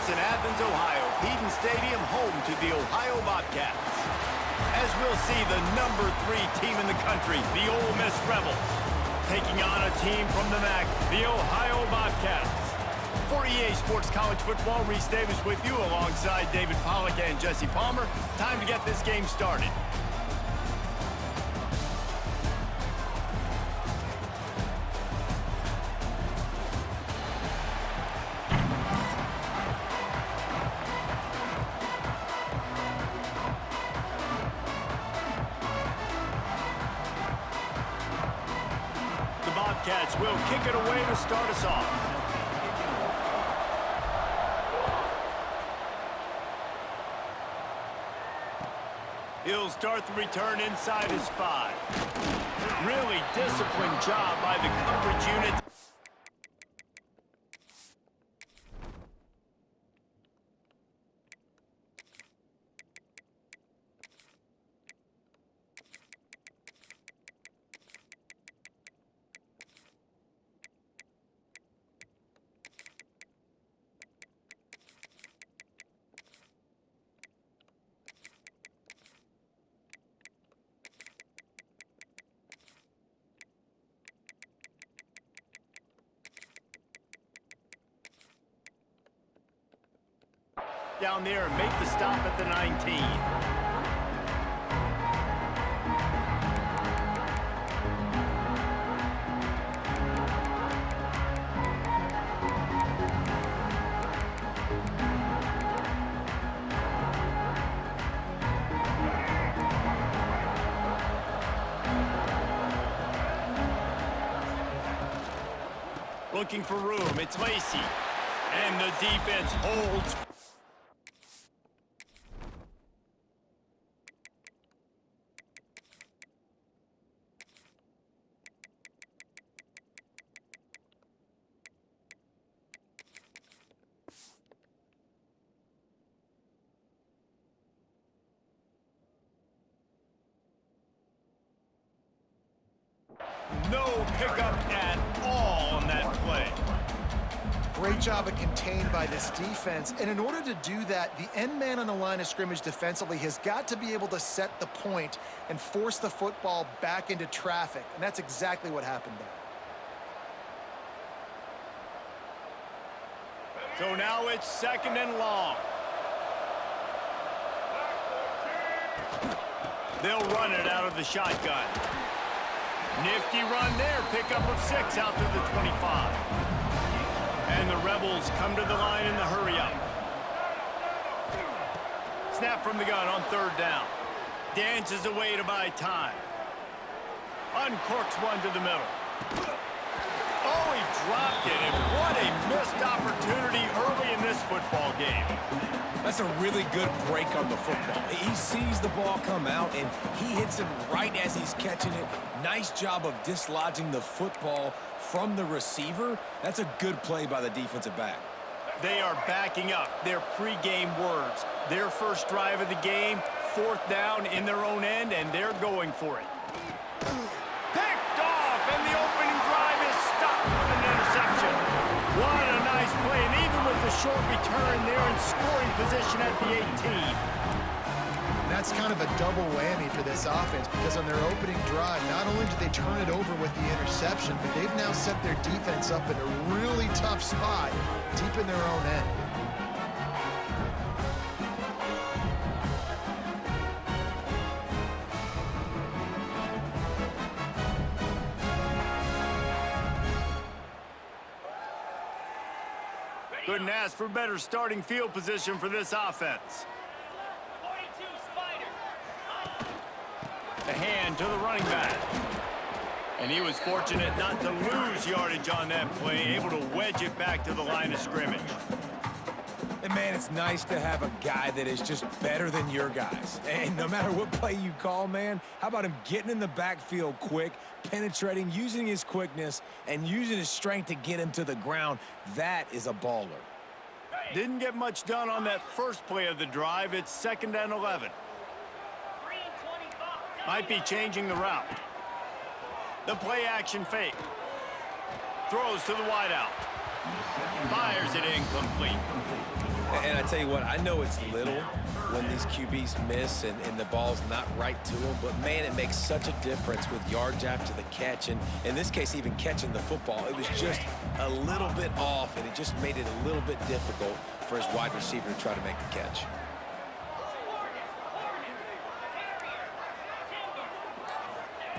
us in Athens, Ohio, Eden Stadium, home to the Ohio Bobcats. As we'll see the #3 team in the country, the Ole Miss Rebels, taking on a team from the MAC, the Ohio Bobcats. For EA Sports College Football, Reese Davis with you alongside David Pollack and Jesse Palmer. Time to get this game started. The Bobcats will kick it away to start us off. He'll start the return inside his 5. Really disciplined job by the coverage unit. Down there and make the stop at the 19. Looking for room, it's Lacey. And the defense holds. No pickup at all on that play. Great job of contained by this defense. And in order to do that, the end man on the line of scrimmage defensively has got to be able to set the point and force the football back into traffic. And that's exactly what happened there. So now it's 2nd and long. They'll run it out of the shotgun. Nifty run there, pickup of 6 out to the 25. And the Rebels come to the line in the hurry-up. Snap from the gun on 3rd down. Dances away to buy time. Uncorks one to the middle. Oh, he dropped it, and what a missed opportunity early in this football game. That's a really good break on the football. He sees the ball come out, and he hits it right as he's catching it. Nice job of dislodging the football from the receiver. That's a good play by the defensive back. They are backing up their pregame words. Their first drive of the game, 4th down in their own end, and they're going for it. Picked off, and the opening drive is stopped with an interception. What a nice play, and even with the short return, they're in scoring position at the 18. That's kind of a double whammy for this offense because on their opening drive, not only did they turn it over with the interception, but they've now set their defense up in a really tough spot deep in their own end. Couldn't ask for better starting field position for this offense. The hand to the running back. And he was fortunate not to lose yardage on that play, able to wedge it back to the line of scrimmage. And, man, it's nice to have a guy that is just better than your guys. And no matter what play you call, man, how about him getting in the backfield quick, penetrating, using his quickness, and using his strength to get him to the ground? That is a baller. Didn't get much done on that first play of the drive. It's 2nd and 11. Might be changing the route. The play action fake. Throws to the wideout. Fires it incomplete. And I tell you what, I know it's little when these QBs miss and the ball's not right to them, but man, it makes such a difference with yards after the catch, and in this case, even catching the football. It was just a little bit off, and it just made it a little bit difficult for his wide receiver to try to make the catch.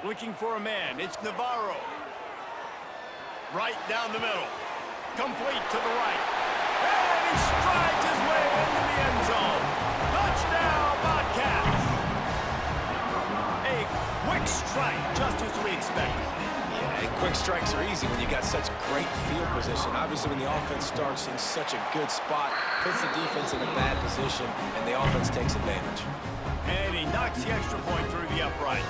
Looking for a man, it's Navarro. Right down the middle. Complete to the right. And he strides his way into the end zone. Touchdown, Bobcats. A quick strike, just as we expected. Yeah, and quick strikes are easy when you got such great field position. Obviously, when the offense starts in such a good spot, puts the defense in a bad position, and the offense takes advantage. And he knocks the extra point through the uprights.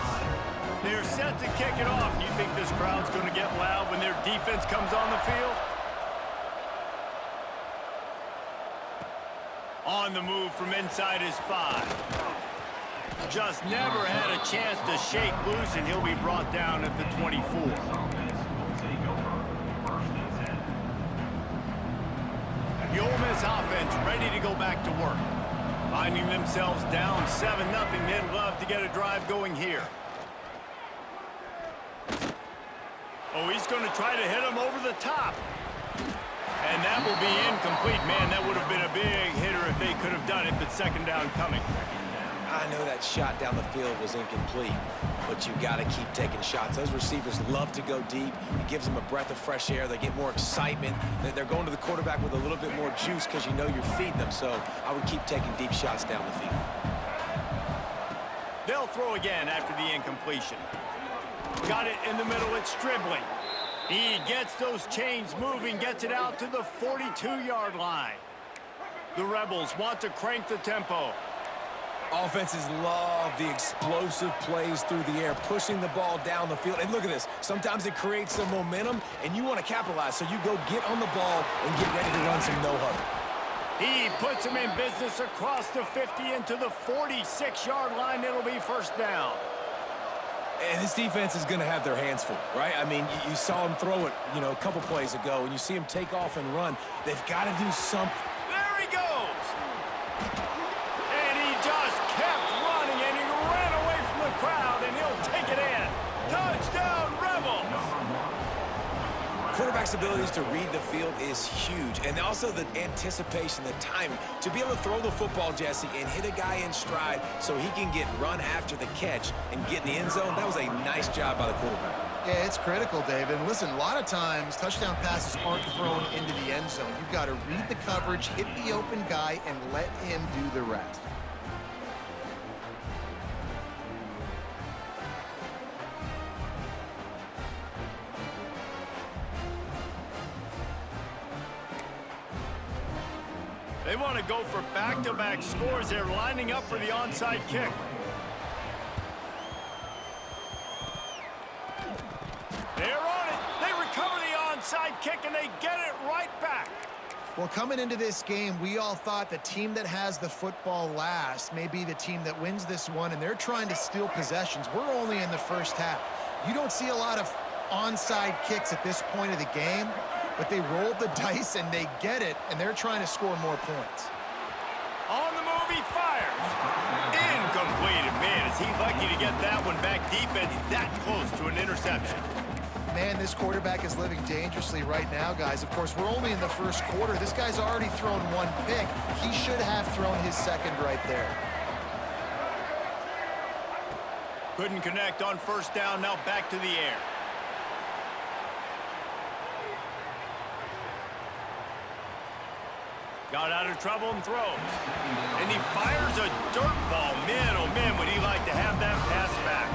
They're set to kick it off. Do you think this crowd's going to get loud when their defense comes on the field? On the move from inside his 5. Just never had a chance to shake loose, and he'll be brought down at the 24. The Ole Miss offense ready to go back to work. Finding themselves down 7-0, they'd love to get a drive going here. Oh, he's going to try to hit him over the top. And that will be incomplete. Man, that would have been a big hitter if they could have done it, but second down coming. I know that shot down the field was incomplete, but you got to keep taking shots. Those receivers love to go deep. It gives them a breath of fresh air. They get more excitement. They're going to the quarterback with a little bit more juice because you know you're feeding them. So I would keep taking deep shots down the field. They'll throw again after the incompletion. Got it in the middle. It's Stribling. He gets those chains moving, gets it out to the 42-yard line. The Rebels want to crank the tempo. Offenses love the explosive plays through the air, pushing the ball down the field. And look at this. Sometimes it creates some momentum, and you want to capitalize. So you go get on the ball and get ready to run some no-huddle. He puts him in business across the 50 into the 46-yard line. It'll be first down. And this defense is going to have their hands full, right? I mean, you saw him throw it, a couple plays ago, and you see him take off and run. They've got to do something. There he goes. And he just kept running, and he ran away from the crowd, and he'll take it in. Touchdown, Rebels. Quarterback's abilities to read the field is huge, and also the anticipation, the timing. To be able to throw the football, Jesse, and hit a guy in stride so he can get run after the catch and get in the end zone, that was a nice job by the quarterback. Yeah, it's critical, David. And listen, a lot of times touchdown passes aren't thrown into the end zone. You've got to read the coverage, hit the open guy, and let him do the rest. They want to go for back-to-back scores. They're lining up for the onside kick. They're on it. They recover the onside kick, and they get it right back. Well, coming into this game, we all thought the team that has the football last may be the team that wins this one, and they're trying to steal possessions. We're only in the first half. You don't see a lot of onside kicks at this point of the game, but they rolled the dice and they get it, and they're trying to score more points. On the move, he fires. Incomplete. Man, is he lucky to get that one back. Defense that close to an interception. Man, this quarterback is living dangerously right now, guys. Of course, we're only in the first quarter. This guy's already thrown one pick. He should have thrown his second right there. Couldn't connect on first down. Now back to the air. Got out of trouble and throws. And he fires a dirt ball. Man, oh man, would he like to have that pass back.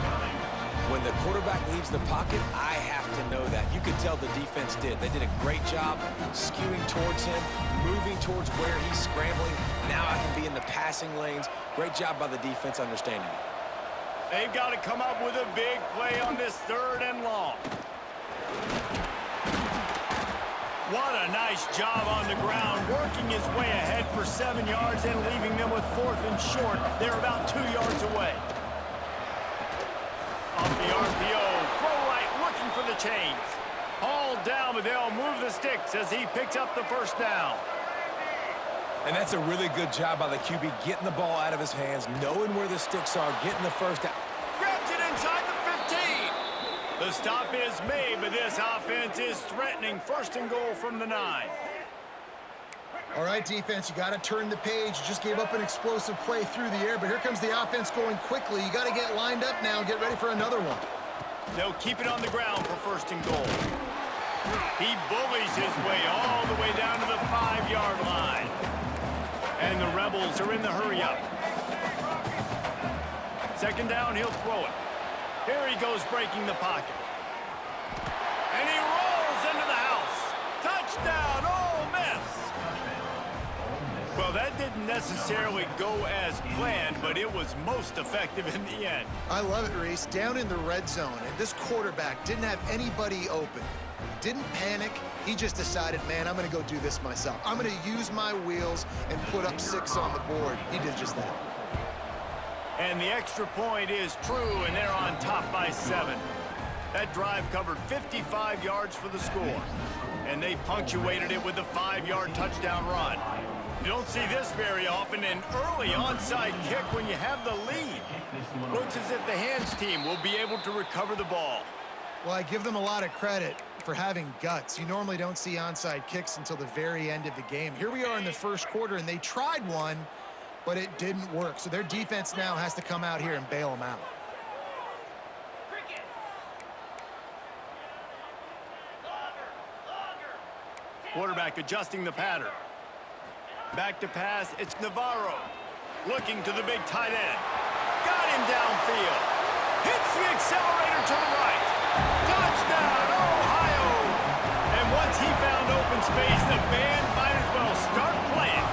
When the quarterback leaves the pocket, I have to know that. You could tell the defense did. They did a great job skewing towards him, moving towards where he's scrambling. Now I can be in the passing lanes. Great job by the defense understanding it. They've got to come up with a big play on this 3rd and long. What a nice job on the ground, working his way ahead for 7 yards and leaving them with 4th and short. They're about 2 yards away. Off the RPO, throw right, looking for the chains. Hauled down, but they'll move the sticks as he picks up the first down. And that's a really good job by the QB, getting the ball out of his hands, knowing where the sticks are, getting the first down. Grabs it inside the 15. The stop is made, but this offense is threatening. First and goal from the 9. All right, defense, you got to turn the page. You just gave up an explosive play through the air, but here comes the offense going quickly. You got to get lined up now and get ready for another one. They'll keep it on the ground for first and goal. He bullies his way all the way down to the 5-yard line. And the Rebels are in the hurry-up. Second down, he'll throw it. Here he goes breaking the pocket. And he rolls into the house. Touchdown, Ole Miss! Well, that didn't necessarily go as planned, but it was most effective in the end. I love it, Reese. Down in the red zone, and this quarterback didn't have anybody open. Didn't panic. He just decided, man, I'm going to go do this myself. I'm going to use my wheels and put up 6 on the board. He did just that. And the extra point is true, and they're on top by 7. That drive covered 55 yards for the score, and they punctuated it with a 5-yard touchdown run. You don't see this very often, an early onside kick when you have the lead. Looks as if the hands team will be able to recover the ball. Well, I give them a lot of credit for having guts. You normally don't see onside kicks until the very end of the game. Here we are in the first quarter, and they tried one, but it didn't work. So their defense now has to come out here and bail them out. Quarterback adjusting the pattern. Back to pass, it's Navarro. Looking to the big tight end. Got him downfield. Hits the accelerator to the right. Touchdown, Ohio! And once he found open space, the band might as well start playing.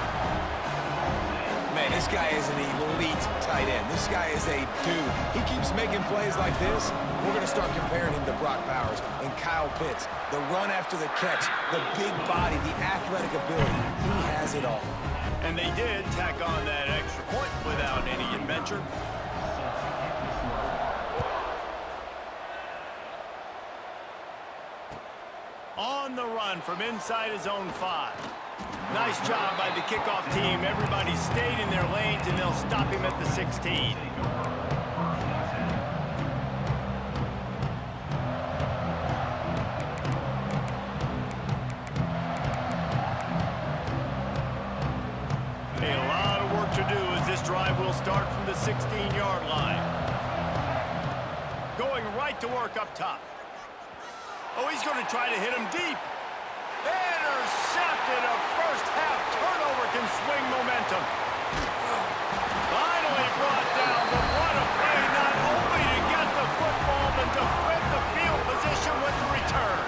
Man, this guy is an elite tight end. This guy is a dude. He keeps making plays like this. We're going to start comparing him to Brock Bowers and Kyle Pitts. The run after the catch, the big body, the athletic ability. He has it all. And they did tack on that extra point without any adventure. On the run from inside his own 5. Nice job by the kickoff team. Everybody stayed in their lanes, and they'll stop him at the 16. A lot of work to do as this drive will start from the 16-yard line. Going right to work up top. Oh, he's going to try to hit him deep. Intercepted. A first-half turnover can swing momentum. Finally brought down, but what a play, not only to get the football, but to flip the field position with the return.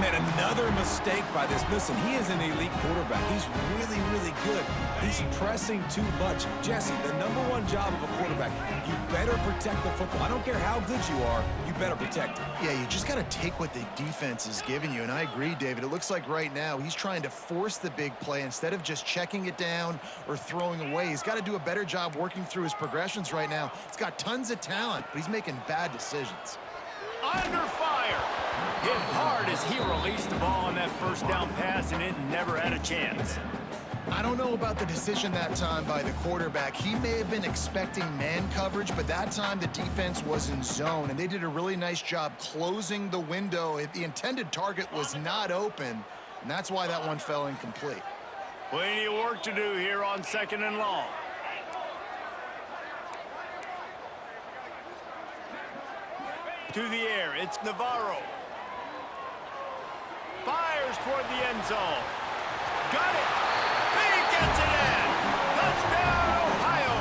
Man, another mistake by this. Listen, he is an elite quarterback. He's really, really good. He's pressing too much. Jesse, the #1 job of a quarterback, you better protect the football. I don't care how good you are, you better protect it. Yeah, you just got to take what the defense is giving you, and I agree, David. It looks like right now he's trying to force the big play instead of just checking it down or throwing away. He's got to do a better job working through his progressions right now. He's got tons of talent, but he's making bad decisions. Under fire. Hit hard as he released the ball on that first down pass, and it never had a chance. I don't know about the decision that time by the quarterback. He may have been expecting man coverage, but that time the defense was in zone, and they did a really nice job closing the window. The intended target was not open, and that's why that one fell incomplete. Plenty of work to do here on 2nd and long. To the air, it's Navarro. Fires toward the end zone. Got it. He gets it in. Touchdown, Ohio.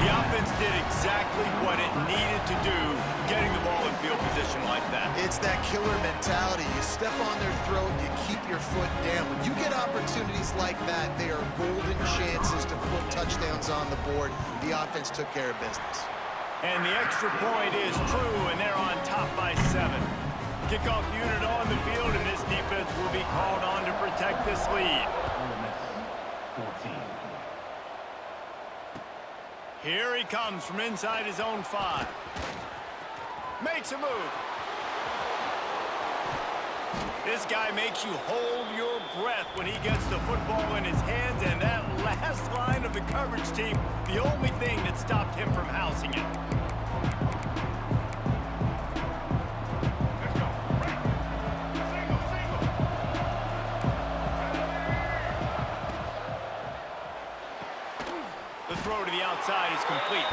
The offense did exactly what it needed to do, getting the ball in field position like that. It's that killer mentality. You step on their throat, you keep your foot down. When you get opportunities like that, they are golden chances to put touchdowns on the board. The offense took care of business. And the extra point is true, and they're on top by 7. Kickoff unit on the field, and this defense will be called on to protect this lead. Here he comes from inside his own 5. Makes a move. This guy makes you hold your breath when he gets the football in his hands, and that last line of the coverage team, the only thing that stopped him from housing it. The throw to the outside is complete.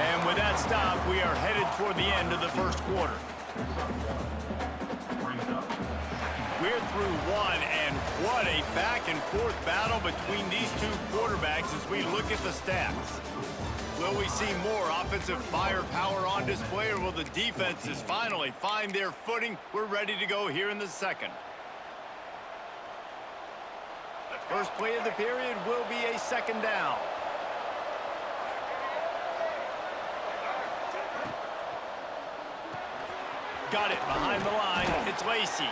And with that stop, we are headed toward the end of the first quarter. We're through one, and what a back-and-forth battle between these two quarterbacks as we look at the stats. Will we see more offensive firepower on display, or will the defenses finally find their footing? We're ready to go here in the second. First play of the period will be a second down. Got it behind the line. It's Lacey.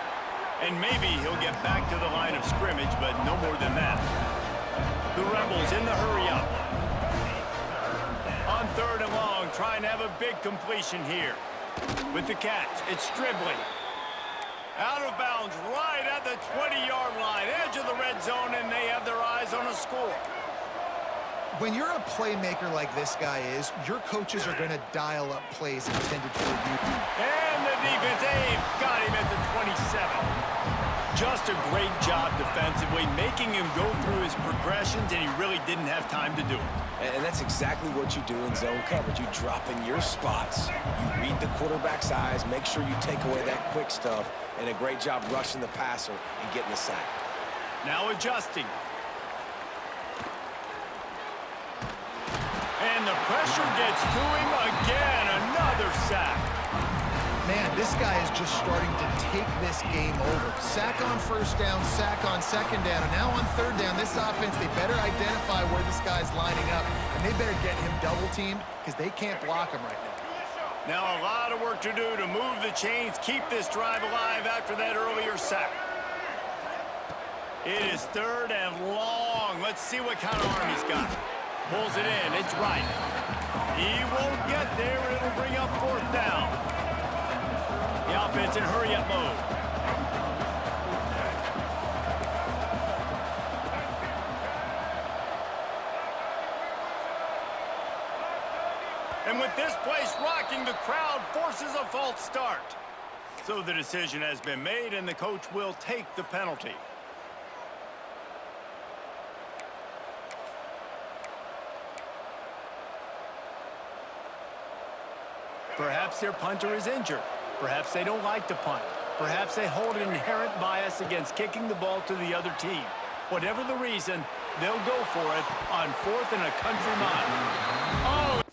And maybe he'll get back to the line of scrimmage, but no more than that. The Rebels in the hurry-up. On third and long, trying to have a big completion here. With the catch, it's Stribley. Out of bounds, right at the 20-yard line, edge of the red zone, and they have their eyes on a score. When you're a playmaker like this guy is, your coaches are going to dial up plays intended for you. And the defense, got him at the 27. Just a great job defensively, making him go through his progressions, and he really didn't have time to do it. And that's exactly what you do in zone coverage. You drop in your spots. You read the quarterback's eyes, make sure you take away that quick stuff, and a great job rushing the passer and getting the sack. Now adjusting. And the pressure gets to him again. Another sack. Man, this guy is just starting to take this game over. Sack on first down, sack on second down, and now on third down, this offense, they better identify where this guy's lining up, and they better get him double-teamed because they can't block him right now. Now a lot of work to do to move the chains, keep this drive alive after that earlier sack. It is third and long. Let's see what kind of arm he's got. Pulls it in. It's right. He won't get there. It'll bring up fourth down. The offense in hurry-up mode. And with this place rocking, the crowd forces a false start. So the decision has been made, and the coach will take the penalty. Perhaps their punter is injured. Perhaps they don't like to punt. Perhaps they hold an inherent bias against kicking the ball to the other team. Whatever the reason, they'll go for it on fourth and a country mile. Oh,